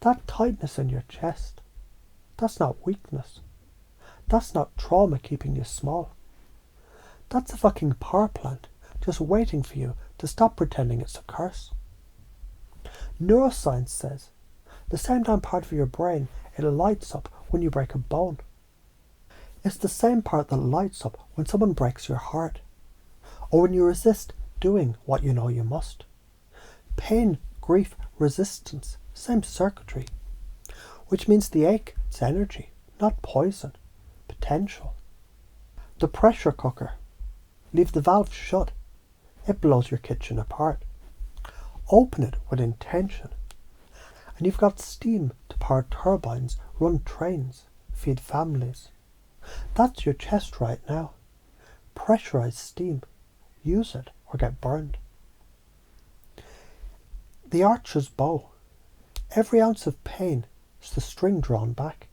That tightness in your chest, that's not weakness. That's not trauma keeping you small. That's a fucking power plant just waiting for you to stop pretending it's a curse. Neuroscience says the same damn part of your brain it lights up when you break a bone. It's the same part that lights up when someone breaks your heart, or when you resist doing what you know you must. Pain, grief, resistance, same circuitry, which means the ache is energy, not poison, potential. The pressure cooker, leave the valve shut, it blows your kitchen apart. Open it with intention, and you've got steam to power turbines, run trains, feed families. That's your chest right now. Pressurized steam. Use it or get burned. The archer's bow. Every ounce of pain is the string drawn back.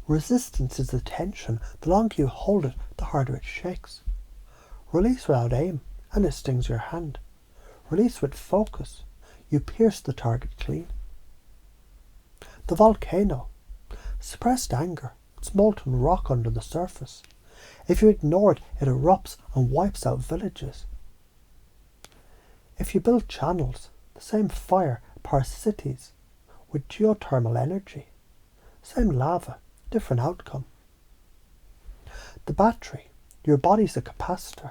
Resistance is the tension. The longer you hold it, the harder it shakes. Release without aim, and it stings your hand. Release with focus. You pierce the target clean. The volcano. Suppressed anger. It's molten rock under the surface. If you ignore it, it erupts and wipes out villages. If you build channels, the same fire powers cities with geothermal energy. Same lava, different outcome. The battery, your body's a capacitor.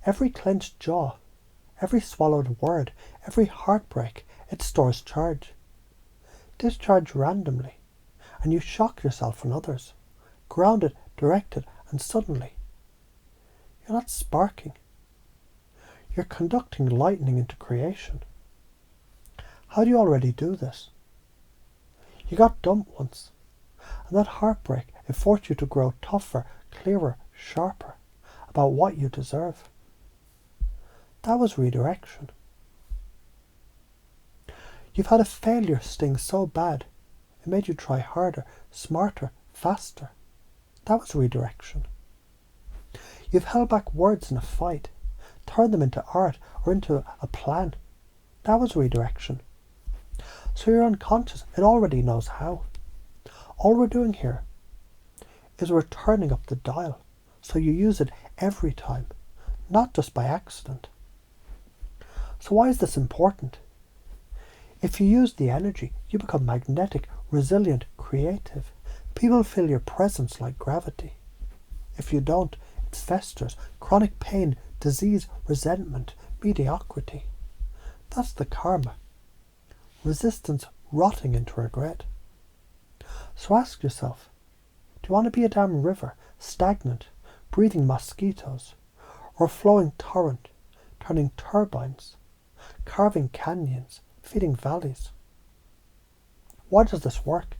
Every clenched jaw, every swallowed word, every heartbreak, it stores charge. Discharge randomly, and you shock yourself and others. Grounded, directed, and suddenly, you're not sparking. You're conducting lightning into creation. How do you already do this? You got dumped once, and that heartbreak, it forced you to grow tougher, clearer, sharper about what you deserve. That was redirection. You've had a failure sting so bad, it made you try harder, smarter, faster. That was redirection. You've held back words in a fight, turned them into art or into a plan. That was redirection. So your unconscious, it already knows how. All we're doing here is we're turning up the dial, so you use it every time, not just by accident. So why is this important? If you use the energy, you become magnetic, resilient, creative. People feel your presence like gravity. If you don't, it festers. Chronic pain, disease, resentment, mediocrity. That's the karma. Resistance rotting into regret. So ask yourself, do you want to be a damn river, stagnant, breathing mosquitoes, or a flowing torrent, turning turbines, carving canyons, feeding valleys? Why does this work?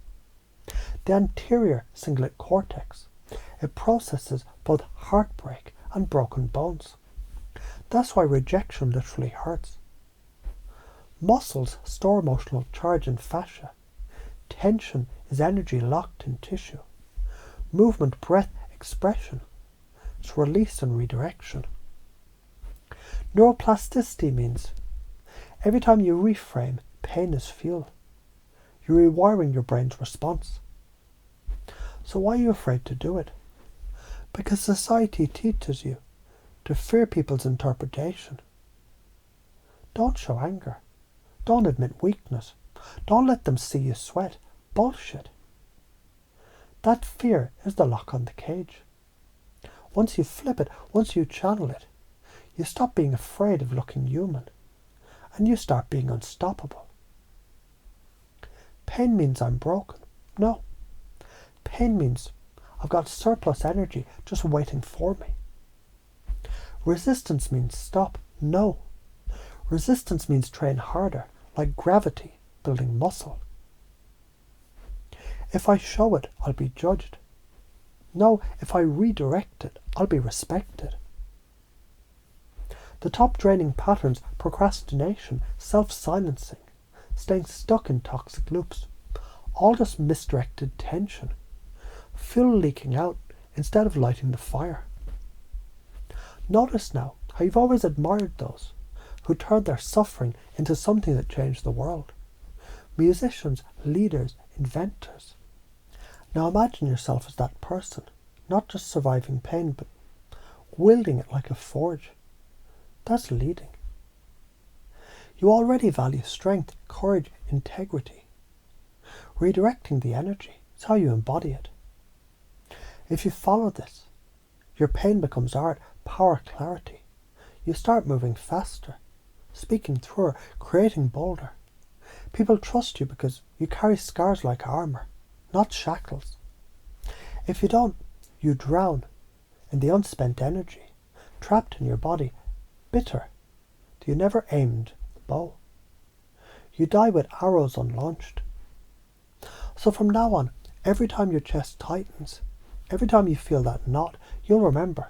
The anterior cingulate cortex, it processes both heartbreak and broken bones. That's why rejection literally hurts. Muscles store emotional charge in fascia. Tension is energy locked in tissue. Movement, breath, expression. It's release and redirection. Neuroplasticity means every time you reframe, pain is fuel. You're rewiring your brain's response. So why are you afraid to do it? Because society teaches you to fear people's interpretation. Don't show anger. Don't admit weakness. Don't let them see you sweat. Bullshit. That fear is the lock on the cage. Once you flip it, once you channel it, you stop being afraid of looking human, and you start being unstoppable. Pain means I'm broken. No. Pain means I've got surplus energy just waiting for me. Resistance means stop. No. Resistance means train harder, like gravity, building muscle. If I show it, I'll be judged. No, if I redirect it, I'll be respected. The top draining patterns, procrastination, self-silencing, staying stuck in toxic loops, all just misdirected tension, fuel leaking out instead of lighting the fire. Notice now how you've always admired those who turned their suffering into something that changed the world. musicians, leaders, inventors. Now imagine yourself as that person, not just surviving pain, but wielding it like a forge. That's leading. You already value strength, courage, integrity. Redirecting the energy is how you embody it. If you follow this, your pain becomes art, power, clarity. You start moving faster, speaking through, creating bolder. People trust you because you carry scars like armour, not shackles. If you don't, you drown in the unspent energy, trapped in your body, bitter that you never aimed the bow. You die with arrows unlaunched. So from now on, every time your chest tightens, every time you feel that knot, you'll remember,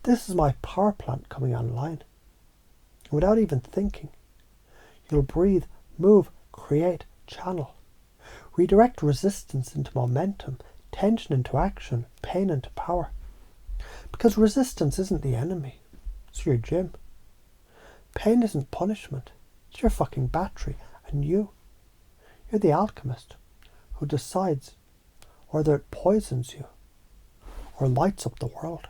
this is my power plant coming online. Without even thinking, you'll breathe, move, create, channel. Redirect resistance into momentum, tension into action, pain into power. Because resistance isn't the enemy, it's your gym. Pain isn't punishment, it's your fucking battery, and you're the alchemist who decides whether it poisons you or lights up the world.